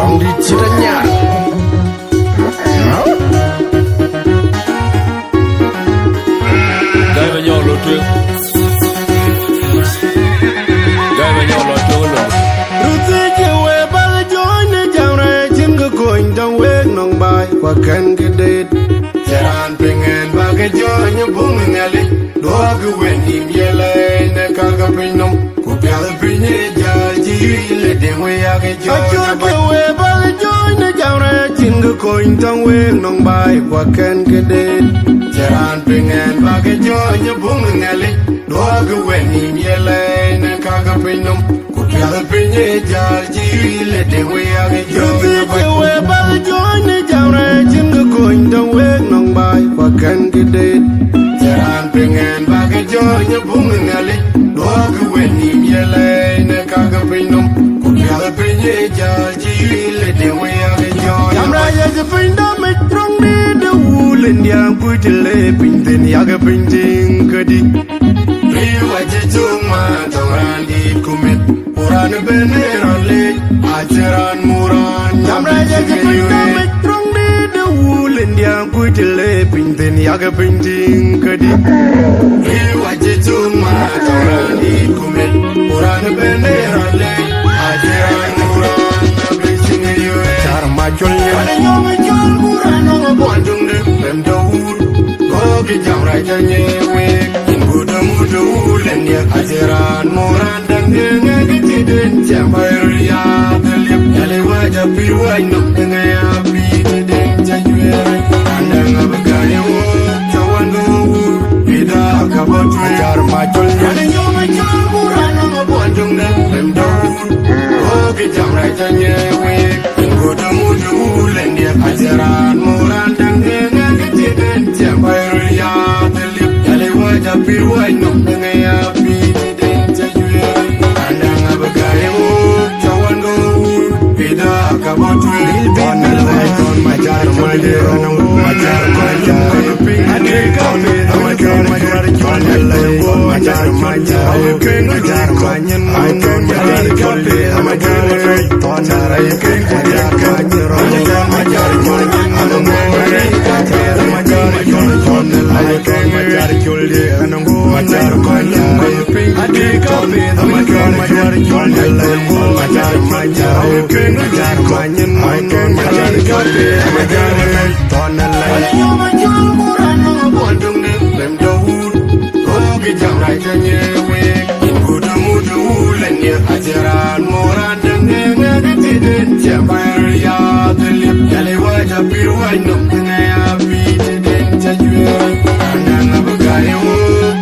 Tong di ciranya. Gai mà nhau lột trương. Gai mà nhau lột trương rồi. Ruti jiwe bal joy ne jamre chin go coin dong weg nong bai kwa kan gedet. Jaran pengen bagai joy ne bung ngali. Doa gu wen im yele ne kaga pinom. Ku pial pinye jaji le dengwe age joy. Ajo jiwe bal joy ne jamre chin go coin dong weg nong bai kwa kan gedet. Jaran pengen bagai joy ne bung ngali. Doa gu wen im yele ne kaga pinom. Piala pinye jaji le dengwe age joy. Ruti jiwe bal joy ne jamre chin go coin dong weg nong bai kwa kan gedet. Jaran pengen bagai joy ne bung ngali. Doa gu wen im yele ne kaga pinom. Piala pinye jaji le dengwe age joy. Jamra ya je pinda me trong ni de wulen yang putile pinten yaga pinting kadi. Riwa je chuma tong di kumit. Uran beneran le ajaran muran. Jamra ya je pinda me trong ni de wulen yang putile pinten yaga pinting kadi. Riwa je chuma tong di kumit. Uran beneran le ajaran muran. Cara macul ada yang macul muran orang Bandung deh. Lem daun, kopi jamra janyewe. Muda muda ulen ya ajaran muran dan dengan kejadian jambai ria terlihat. Jale wajah piruai nuk dengan api kejadian janyewe. Anda ngabagaya wo, cawan gawur, beda kabar cara macul ada yang macul muran orang Bandung deh. Lem daun, kopi jamra janyewe. Muda muda ulen ya ajaran muran dan dengan kejadian jambai ria terlihat. Jale wajah piruai nuk dengan api kejadian janyewe. Anda ngabagaya wo, cawan gawur, beda kabar ton melai ton majar majar majar majar. Ade kafe majar majar ton melai majar majar. Majar manyen ton majar kafe majar ton melai majar majar majar manyen melai majar majar ton melai majar kulde anango majar majar. Ade kafe majar majar ton melai majar majar majar manyen ton majar kafe majar ton melai. Ayo majar muran Bandung deh. Lem daun, kopi jamra janyewe. Muda muda ulen ya ajaran muran dengan kejadian jambai ria terlihat. Jale wajah piruai nuk dengan api kejadian janyewe. Anda ngabagaya wo,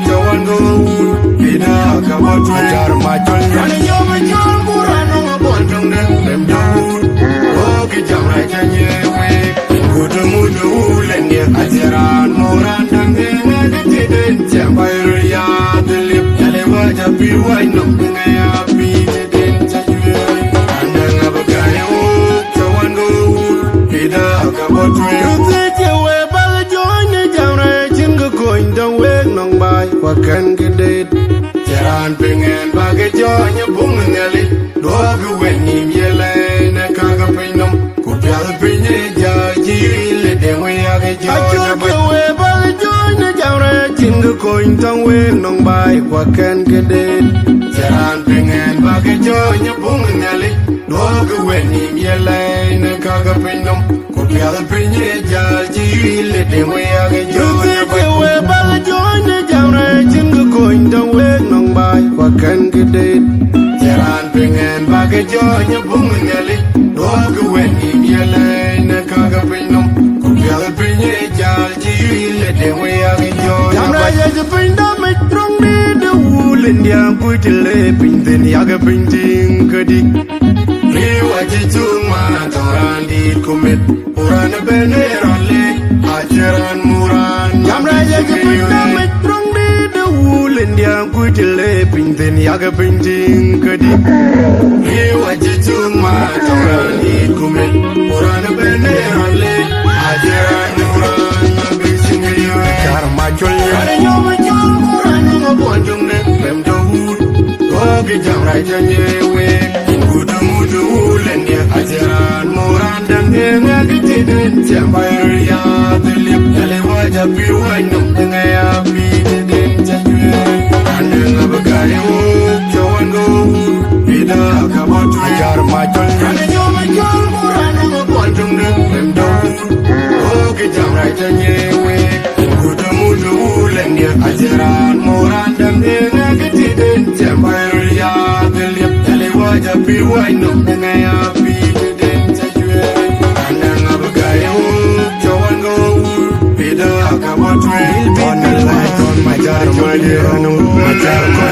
cawan gawur, beda kabar ajar macul. Ada yang macul muran orang Bandung deh. Lem daun, kopi jamra janyewe. Muda muda ulen ya ajaran muran dengan kejadian jambai ria terlihat. Jale wajah piruai nuk dengan api kejadian janyewe. Anda ngabagaya wo, cawan gawur, beda kabar Ruti jiwe bal joy ne jamre chin go coin dong weg nong bai kwa kan gedet. Jaran pengen bagai joy ne bung ngali. Doa gu wen im yele ne kaga pinom. Ku pial pinye jaji le dengwe age joy. Ajo jiwe bal joy ne jamre chin go coin dong weg nong bai kwa kan gedet. Jaran pengen bagai joy ne bung ngali. Doa gu wen im yele ne kaga pinom. Ku pial pinye jaji le dengwe age joy. Jiwe bal joy ne jamre chin go coin dong weg nong bai kwa kan gedet. Jaran pengen bagai joy ne bung ngali. Doa gu wen im yele ne kaga pinom. Ku pial pinye jaji le dengwe age joy. Jamra ya je pinda me trong ni de wulen yang putile pinten yaga pinting kadi. Riwa je chuma tong di kumit. Uran beneran le ajaran muran. Jamra ya je pinda me trong ni de wulen yang putile pinten yaga pinting kadi. Riwa je chuma tong di kumit. Uran beneran le ajaran muran. Cara macul ada yang macul muran orang Bandung deh. Lem daun, kopi jamra janyewe. Ingudu mudu ulenya ajaran moran dan denga ketidin jambayar ya delip yale wajah piwanyum dengan ya bidin jajwe andeng abagayu jawan go bida kabatu ajar majul ane jo majul moran ngapondung dem dong oke jamrai janyewe ingudu mudu ulenya ajaran moran dan denga ketidin jambayar ya delip wajah piwanyum dengan ya bidin jajwe andeng abagayu jawan go bida kabatu on the light on my jar my dear my jar my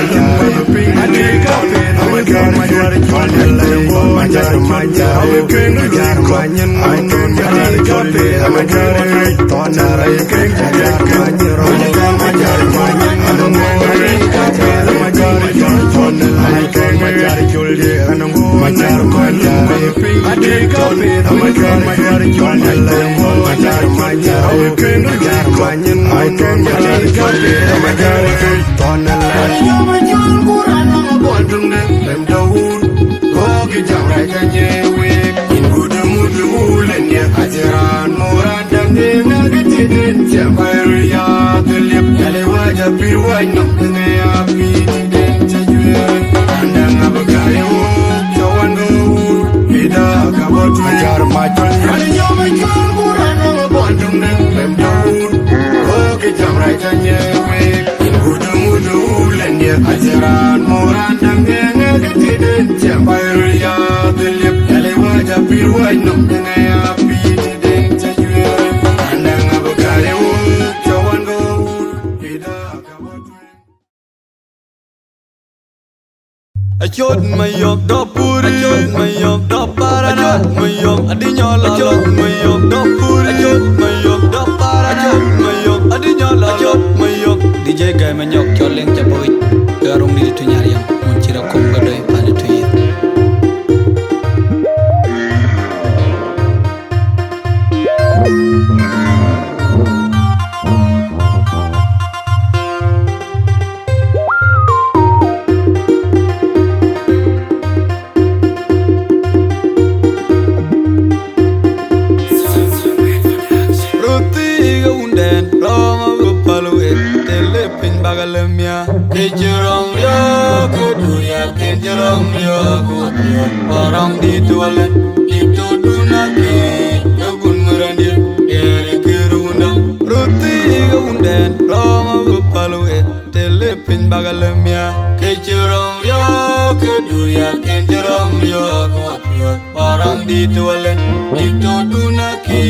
ajaran moran dan denga ketidin jambayar ya delip yale wajah piwanyum dengan ya bidin jajwe andang abagayu jawan go bida kabatu achot mayok dopur achot mayok dopara achot mayok adinyola achot mayok dopur achot mayok dopara achot mayok adinyola achot mayok DJ gay manyok choleng chaboy garong di tu nyari yang mencira kong gadai pada tu ye Kejerong ya kuduya kejerong ya kuduya orang di tualet itu dunaki kegun merandir dari kerunda roti keundan roma bepaluet telepin bagalemia kejerong ya kuduya kejerong ya kuduya orang di tualet itu dunaki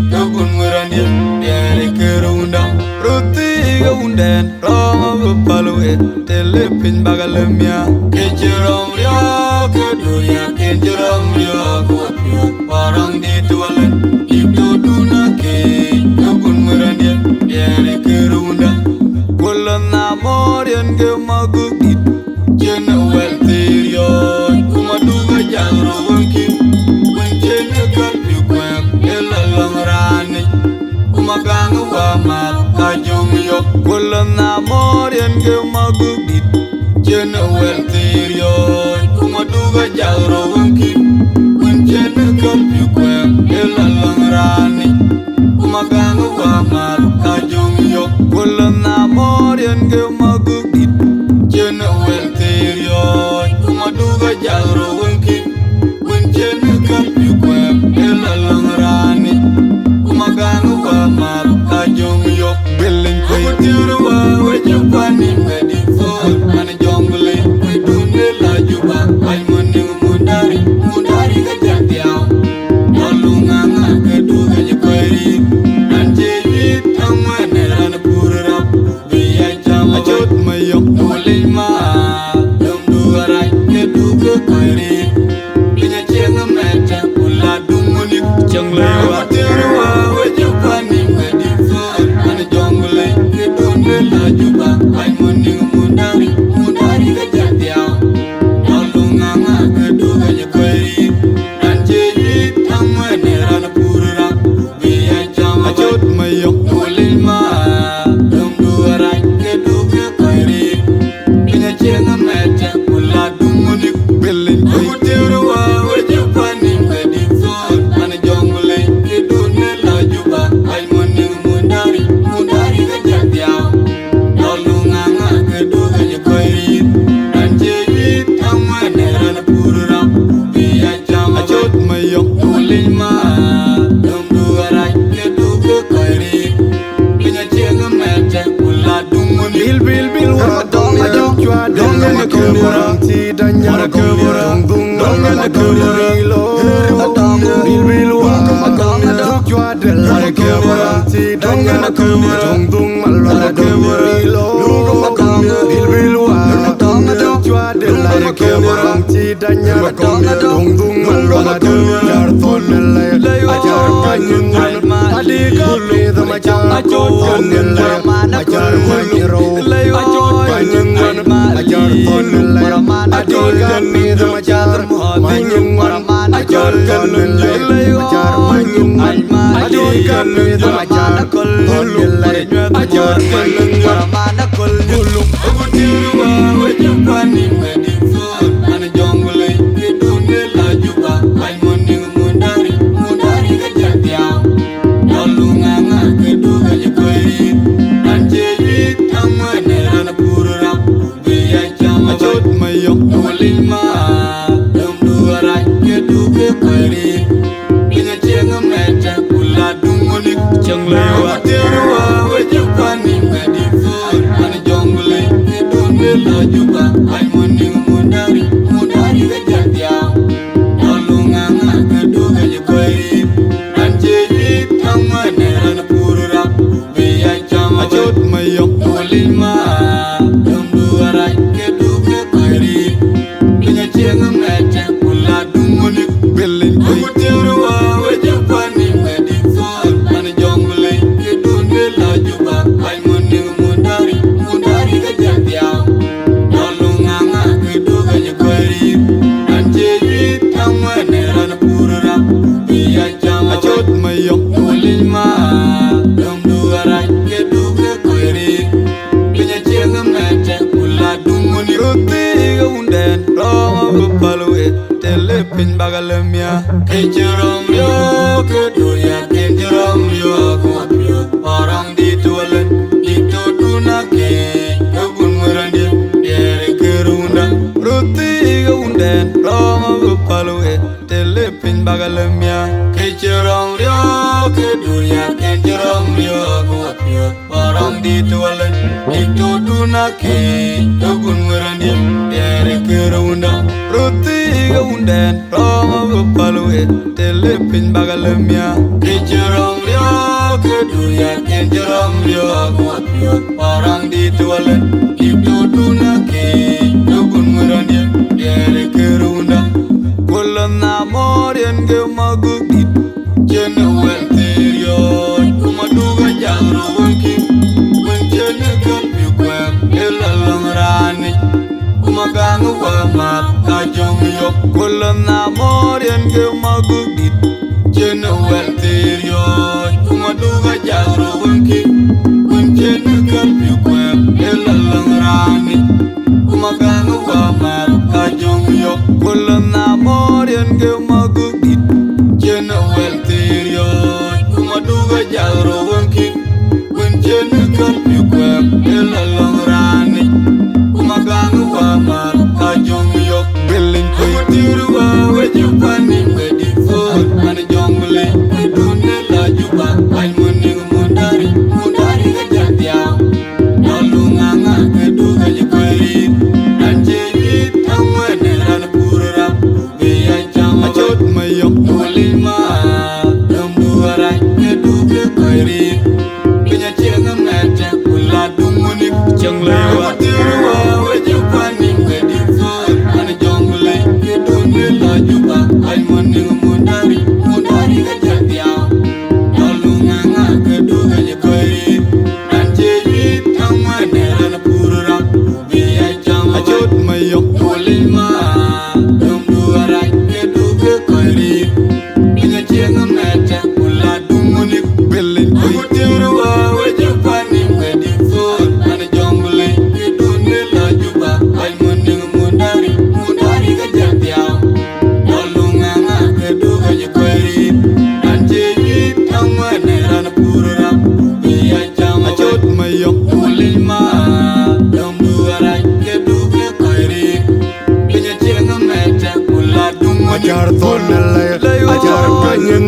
kegun merandir dari kerunda roti keundan roma bepaluet telepin bagalemia kejerong ya keduya kejerong ya kuatnya orang di tualet itu dunake kegun merandia dari kerunda kulan namor yang gemagukit jena welterion kumaduga jangro wangkin mencena kapi kwek elalang rane kumagang wamat kajong yok kulan namor yang gemagukit jena welterion kumaduga jangro wangkin danya tung tung malala kulilo bilbilwa jua de la kebara si danya tung tung malala kulilo bilbilwa jua de la kebara si danya tung tung malala kulilo ajar kanyun adi kapi sama ajar kanilla ajar makiro kanyun ajar kanilla adi kapi sama ajar manyun ajar kanilla ajar manyun adi kapi sama ajar kanilla ajar kanilla Bulu aku tiru wajah panik medifon mana jongle hidungnya laju bah ay mending mundari kejadian lalu nganga keduga jekoi anjewit amane rana pururap biya jama jod mayok nolima dum duarai keduga koi ina chenga meta kula dungonik changlewa tiru wajah panik medifon mana jongle hidungnya laju bah ay mending mundari kejadian lalu nganga keduga jekoi anjewit amane rana pururap biya jama jod mayok nolima dum duarai keduga koi ina chenga meta kula dungonik belin koi tiru wajah panik medifon mana jongle hidungnya laju bah ay mending mundari kejadian lalu nganga keduga jekoi anjewit amane rana pururap biya jama jod mayok nolima dum duarai keduga koi ina chenga meta kula dungonik roti unden roma bupalwe telepin bagalemia kejerom yo keduya kejerom yo kuapyo orang ditualen ditudunake kebun merandi dere kerunda roti unden roma bupalwe telepin bagalemia kejerom yo keduya kejerom yo kuapyo orang ditualen ditudunake kebun merandi dere kerunda roti unden roma bupalwe telepin bagalemia kejerom yo keduya kejerom yo kuapyo orang ditualen ditudunake kebun merandi dere kerunda kulan amor yang gemagugit jene welterio kumaduga jangro wonki wenjene kalbi kwem elalongrani kumagangu wamat kajong yok kulan amor yang gemagugit jene welterio kumaduga jangro wonki wenjene kalbi kwem elalongrani kumagangu wamat kajong yok kulan amor yang gemagugit jene welterio kumaduga jangro wonki wenjene kalbi kwem elalongrani kumagangu wamat kajong yok belin koi tiru wajah panik medifon mana jongle hidungnya laju bah ay mending mundari kejadian lalu nganga keduga jekoi anjewit amane rana pururap biya jama jod mayok nolima dum duarai keduga koi ina chenga meta kula dungonik changlewa tiru wajah panik medifon mana jongle hidungnya laju bah ay mending mundari kejadian lalu nganga keduga jekoi anjewit amane rana pururap biya jama jod mayok nolima dum duarai keduga koi ina chenga meta kula dungonik belin koi tiru wajah panik medifon mana jongle hidungnya laju bah ay mending mundari kejadian lalu nganga keduga jekoi anjewit amane rana pururap biya jama jod mayok nolima dum duarai keduga koi ina chenga meta kula dungonik ajar tonella ajar kanyun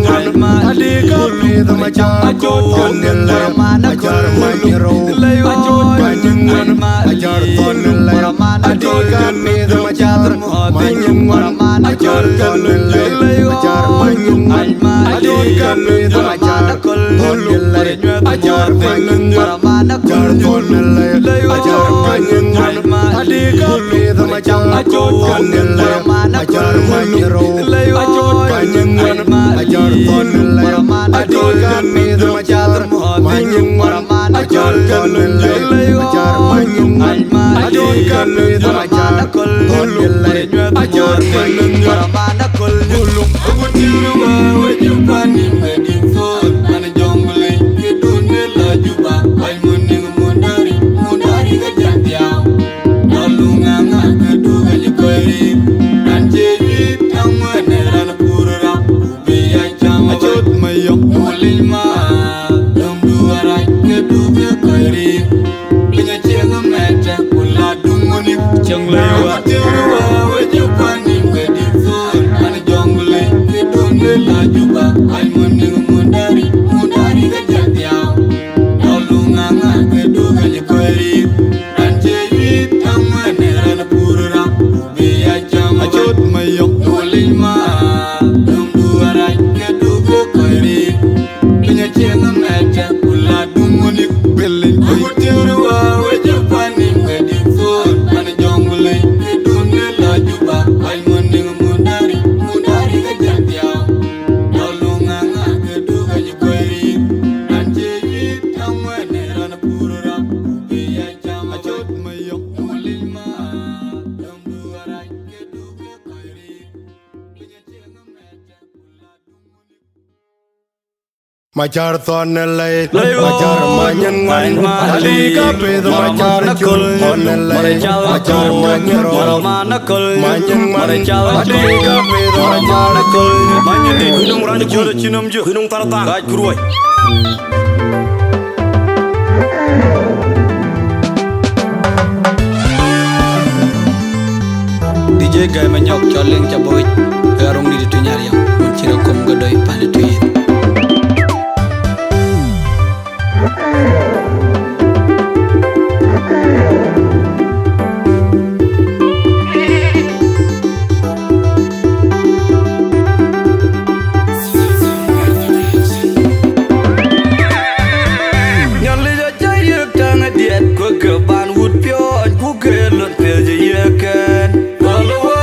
adi kapi sama ajar kanilla ajar makiro kanyun ajar tonella adi kapi sama ajar manyin wan ajar tonle ajar manyin wan adon kami ajar tonle ajar manyin wan ajar tonle ajar manyin wan adi kami ajar tonle ajar manyin ro ajar manyin wan ajar tonle adi kami ajar manyin wan ajar tonle ajar manyin wan adi kami ajar tonle ajar manyin wan Bulu aku tiru bawa jupani meding phone mana jongle kedune la juba ai muning mundari ga jantiao lalu nganga kedu ga jukori dan jeji tamane ran purra ubi ya chama jot mayo ulima dum duara kedu ga kori pinya chenga meta kula dumuni changle wa tiru bawa jupani meding phone la juba ay muning mundari ga jantiao lalu nganga kedu ga jukori dan jeji tamane ran purra ubi ya chama jot mayo ulima dum duara kedu ga kori pinya chenga meta kula dumuni belli kutiru wa wajapani ngadi phone mana jongle kedune la juba ay muning mundari ga jantiao lalu nganga kedu ga jukori dan jeji tamane ran purra ubi ya chama jot mayo ulima dum duara kedu ga kori pinya chenga meta kula dumuni Macar tonle macar manyin wan adi kapi macar tonle macar manyin ro manyin wan adi kapi macar manyin di gunung rani jodoh cinam je gunung taratang gaj kuruai DJ gay menyok coleng caboy garong di tunyar yang mencira kom gadoi pane tuit diet gue ke ban wood pion ku ke lot pil je ye kan kalau wa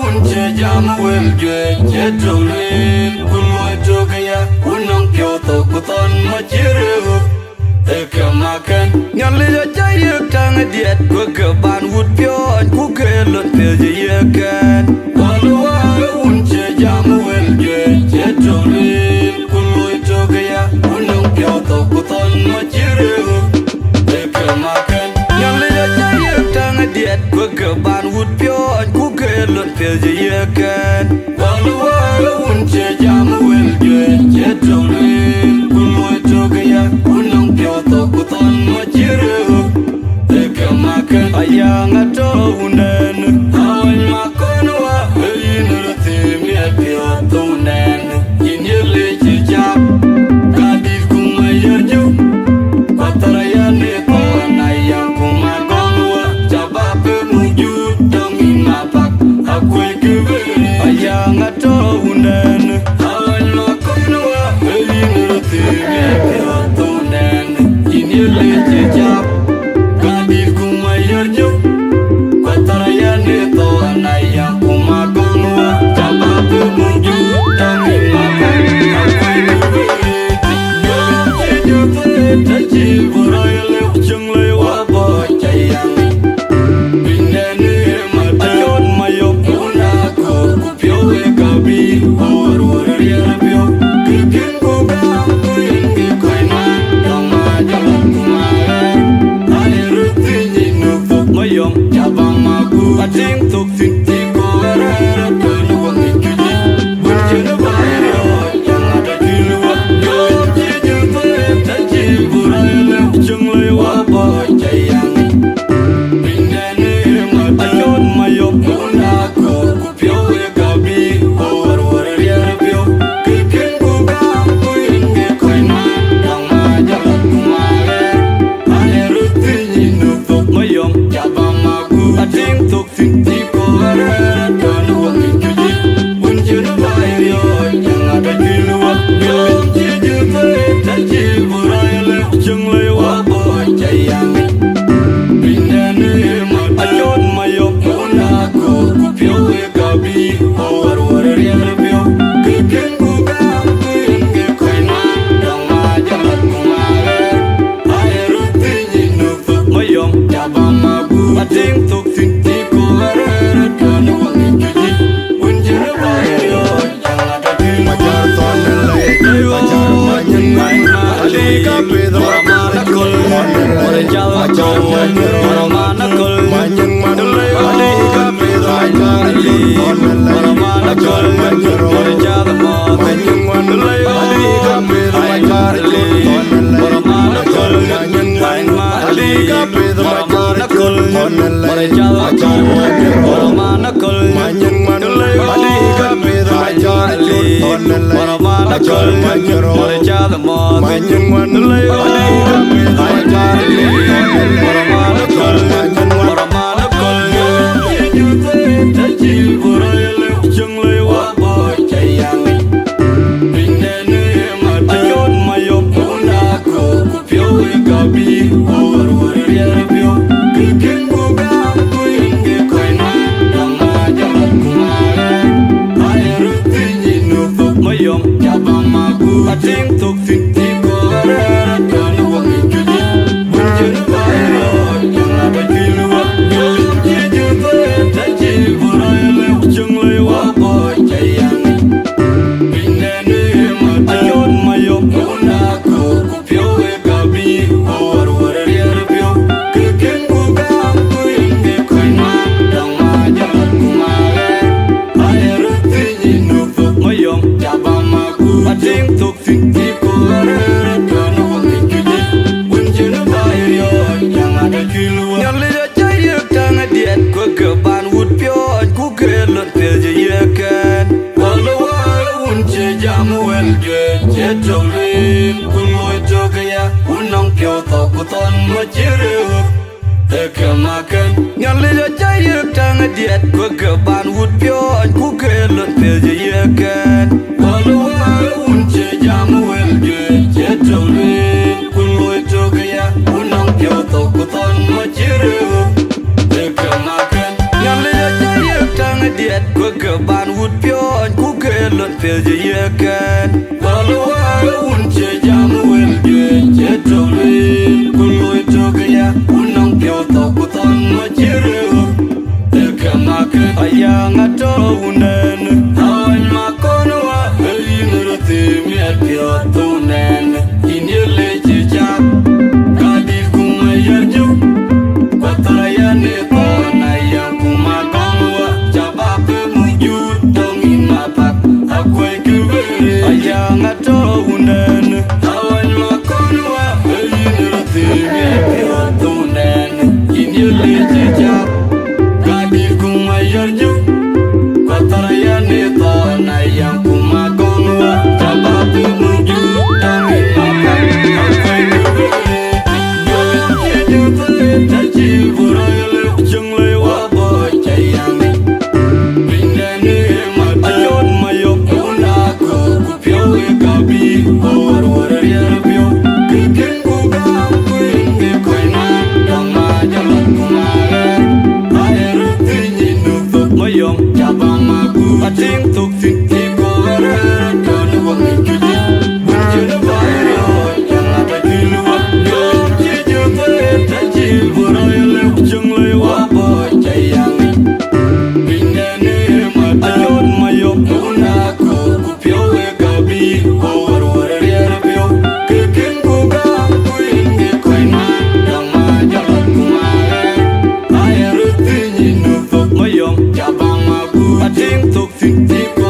unce jam wel je je tolin ku loy to ke ya unong pio to ku ton ma jire te ke makan yang le ja ye tang diet gue ke ban wood pion ku ke lot pil je ye kan kalau wa unce jam wel je je tolin ku loy to ke ya unong pio to ku ton ma jire ayang ato unen awan makono wa inur timi apio tunen inyele chijap kadil kumayaju patarayane panaya kumagono wa jababe muju domin mapak akwe kebe ayang ato unen awan makono wa inur timi apio tunen inyele chijap Patarayane to anaya kumagonwa gabi or real bio kikin buga kuinge koina dong ma jalan kumare ayo tinyi nufu mayong jabama bu ating tuk sinti ko arere kan wangi juji unjere bayo jangan ada Majar tonel lay Majar manyen main Ali kape dhamar kul Ore jala jala Maramana kul Manyen manulay Ali kape dhamar tonel lay Majar manyen Ore jala manyen manulay Ali kape dhamar tonel lay Maramana kul Manyen main Ali kape dhamar tonel lay Ore jala jala Maramana kul Manyen manulay Ali kape dhamar tonel lay Maramana kul Ore jala manyen manulay Ali kape dhamar tonel lay Maramana kul Maramana kul Yute tachi burayale Jung lay wa boy chayang Bindene matayon mayom Unako kupyo gabi Or real kikin buga kuinge koina Dama jalan kumare Ayo tinyi nufu mayom Jabama ku ating tuk sinti ko arere kan wangi juji Bunjene bayo yang ada kilua Yute tachi burayale Jung lay wa boy chayang Bindene matayon mayom Unako kupyo gabi Or real kikin buga kuinge koina Dama jalan kumare Ayo tinyi nufu mayom Jabama ku ating tuk sinti ko arere kan wangi juji Bunjene bayo yang ada kilua Yang liya jayek tanga diet Kwa keban wud pion Ku gelot pil jayekan Walau unce jamu elje Cetolin Kuloy togaya Unang pio tokuton majiruk Tekemakan Yang liya jayek tanga diet Kwa keban wud pion Ku gelot pil jayekan Walau unce jamu elje Cetolin Kuloy togaya Unang pio tokuton majiruk Tekemakan Yang liya jayek tanga diet Kwa keban wud pion Ku gelot pil jayekan Walau unce jamu elje Cetolin Kuloy togaya Unang pio tokuton majiruk Tekemakan Ayang ato unen Awan makono wa Heinurati miat pio tunen Inyele jejak Kadif kumayar juk Kwatarayane tona yang kumakongwa Jabak mujud dongin mapak Akwai keberi Ayang ato unen Awan makono wa Heinurati miat pio tunen Inyele jejak Kadif kumayar juk Kwatarayane tona yang kumakongwa Jabak mujud dongin mapak Akwai keberi Tachi burayale Jung lay wa boy chayang Bindene matayon mayom Unako kupyo gabi Or real bio Kikin buga kuinge koina Dama jalan kumare Ayo tinyi nufu mayom Jabama ku ating tuk sinti ko arere kan wangi juji Bunjene bayo yang ada kilua Tachi burayale Jung lay wa boy chayang Bindene matayon mayom Unako kupyo gabi Or real bio Kikin buga kuinge koina Dama jalan kumare Ayo tinyi nufu mayom Jabama ku ating tuk sinti ko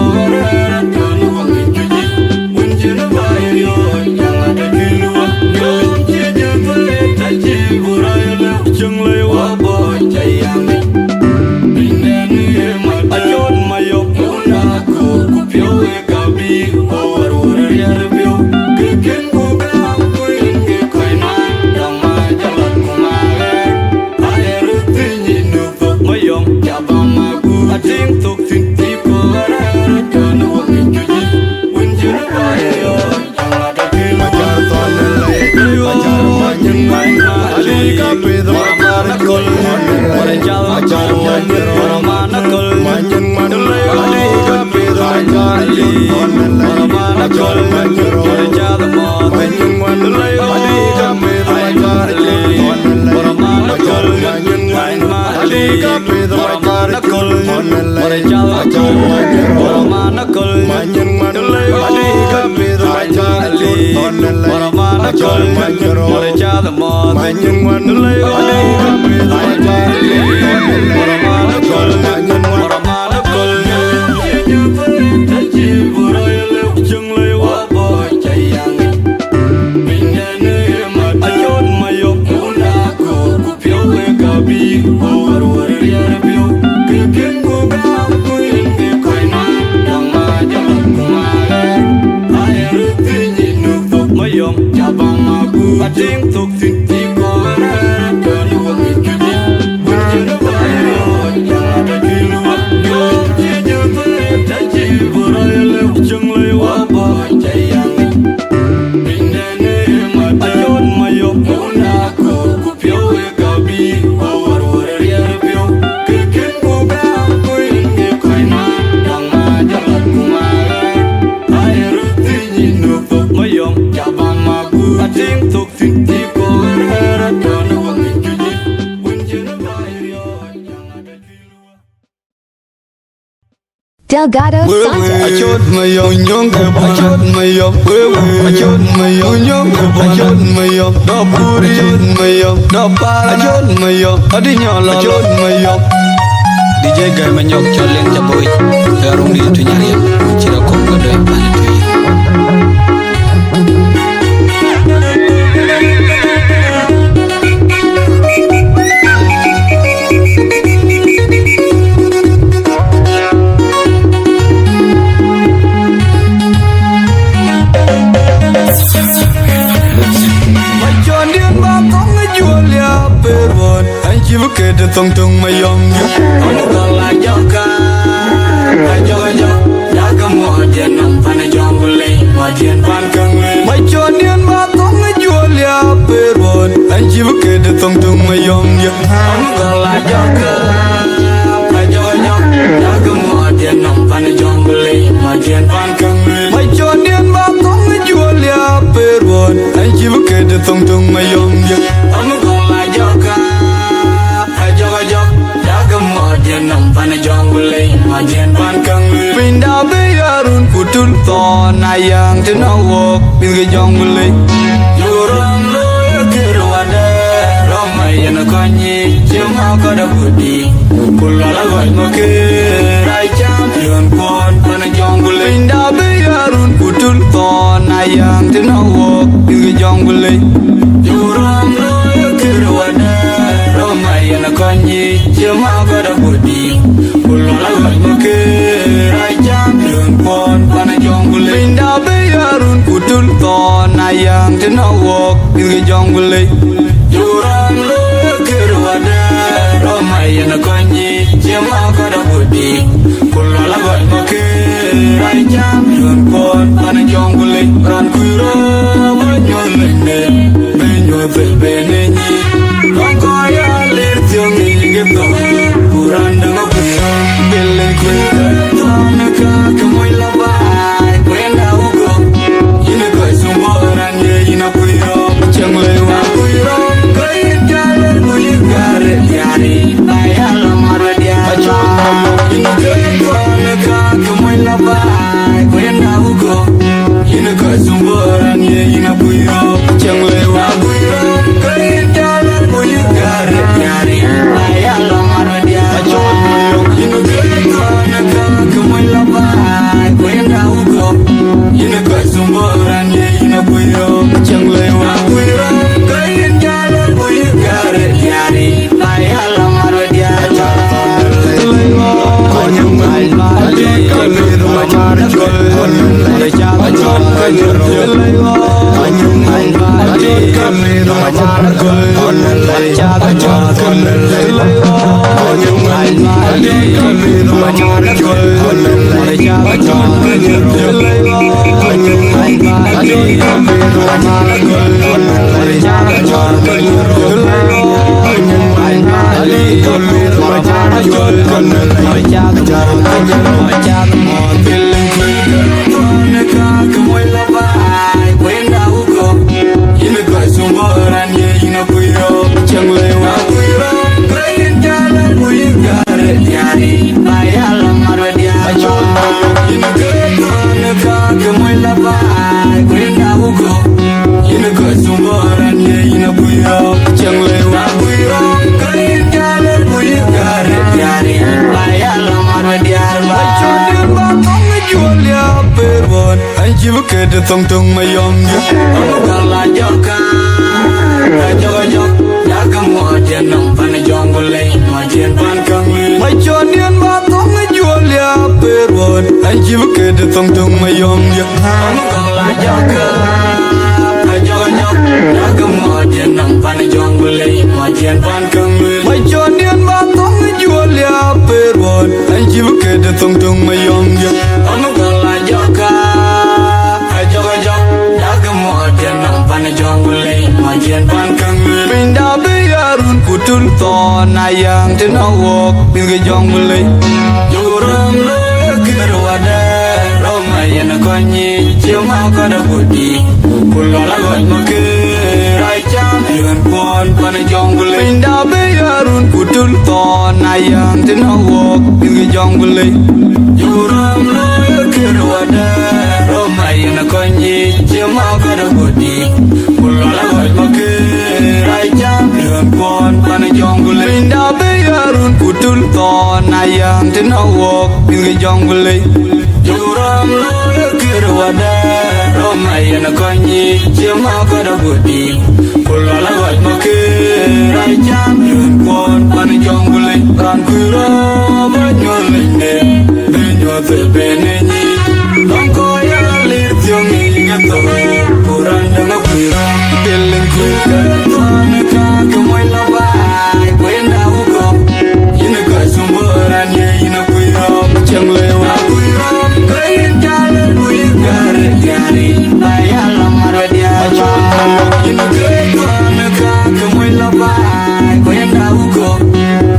na kol mare cha the mo Manyan wan lay adi ka pe da jar na kol adi ka pe da jar na kol mare cha na kol Manyan wan adi ka pe da jar na kol mare cha the mo Manyan wan adi ka pe da jar na kol na kol Delgado Santos. I chốt mày yong yong, I chốt mày yong, I chốt mày yong yong, I chốt mày yong, đó buri, I chốt mày yong, đó para, I chốt mày yong, ở đi nhỏ là chốt mày yong. DJ gay mày nhóc cho lên cho boy, ở rung đi tu nhà riêng, chỉ là không có đời bạn tu. Chỉ với kề để tông tung mày yong ông còn là gió ca gió đã có mùa tiền nằm phan ở giông bờ lê mùa tiền phan căng lê mày cho niên ba tông ở chùa lia bê ruột anh chỉ với kề để tông tung mày yong ông còn là gió ca gió đã có mùa tiền nằm phan ở giông bờ lê mùa tiền phan căng lê mày cho niên ba tông ở chùa lia bê ruột anh chỉ với kề để tông tung mày yong ông còn là gió ca nằm phan jong bule majen pan kang pinda be arun putul to nayang tenawok pinga jong bule yuram lo kirwade romay na konyi jema ko da budi kulala goy moke rai champion pon pan jong bule pinda be arun putul to nayang tenawok pinga jong bule yuram lo kirwade romay na konyi jema ko da budi kulala goy moke rai champion pon pan jong bule pinda be arun putul to nayang tenawok pinga jong bule yuram lo kirwade romay na konyi jema ko da budi kulala goy moke rai champion pon pan jong bule ran kuiro mo nyolene be nyobe be nenyi ko ya le tiong ni geto kuranda ngapuso bele kuiro tona ka kamoy labai kwenda ugo yine ko sumboran ye yina kuiro changle wa kuiro kai jale muligare yari ayala maradia yine tona ka kamoy labai kwenda ugo yine ko sumboran ye yina kuiro changle wa kuiro kai jale muligare yari ayala maradia yine tona ka kamoy labai kwenda ugo yine ko sumboran ye yina kuiro changle wa kuiro kai jale muligare yari ayala maradia Come Ina kena kake moi labai Kwenda huko Ina kesumbaran ye ina puyo Chang lewa puyo Kain jalan puyo garet jari Bayala marwa diar bay Chondin batong ngejual ya perbon Anji bukede tong tong mayom ya Anu kala joka Joka jok Jaga mojen nong pana jonggolay Mojen pan kanglin May chondin batong ngejual ya perbon Anji bukede tong tong mayom ya Anu kala joka Joka jok Jaga mojen nong pana jonggolay Mojen pan kanglin May chondin batong ngejual ya perbon Anji bukede tong tong mayom ya Anu kala joka Joka jok Jaga mojen nong pana jonggolay Mojen pan kanglin Pindah biarun kutul ton ayang tenawok Bilge jonggolay Juram lo kerwada Romayan konyi Cuma kada budi Kulola got makir Rajam yun pon pana jonggolay Pindah biarun kutul ton ayang tenawok Bilge jonggolay Juram lo kerwada Romayan konyi Cuma kada budi Kulola got makir Rajam yun pon pana jonggolay Pindah biarun kutul ton ayang tenawok Bilge jonggolay Juram lo kerwada Romayan konyi Cuma kada budi Kulola got makir Rajam yun pon pana jonggolay Ran kuro banyolay ne Benyo tebenenyi Longkoya lir tiongi gato Kuran danga kuro Biling kuro Tuane kake moi labai Kwenda huko Ina kesumbaran ye ina kuro Chang lewa kuro Kain jalan buyi garet jari Bayala marwa diara Ina tuane kake moi labai Kwenda huko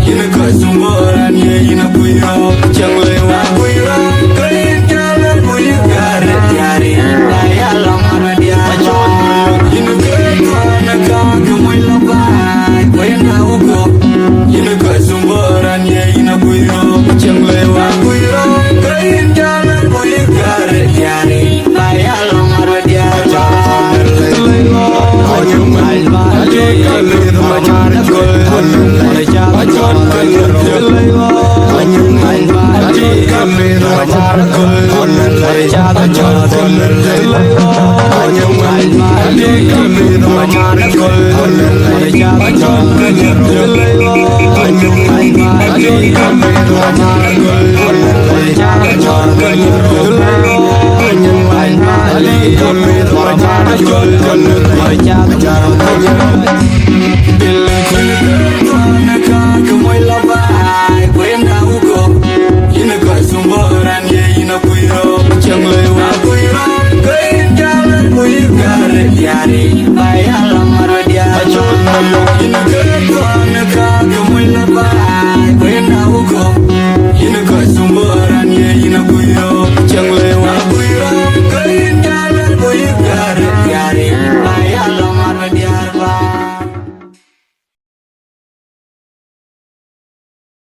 Ina kesumbaran ye ina kuro Chang lewa kuro Kain jalan buyi garet jari Bayala marwa diara Ina tuane kake moi labai Kwenda huko Ina kesumbaran ye ina kuro Chang lewa kuro Kain jalan buyi garet jari Bayala marwa diara Bayala marwa diara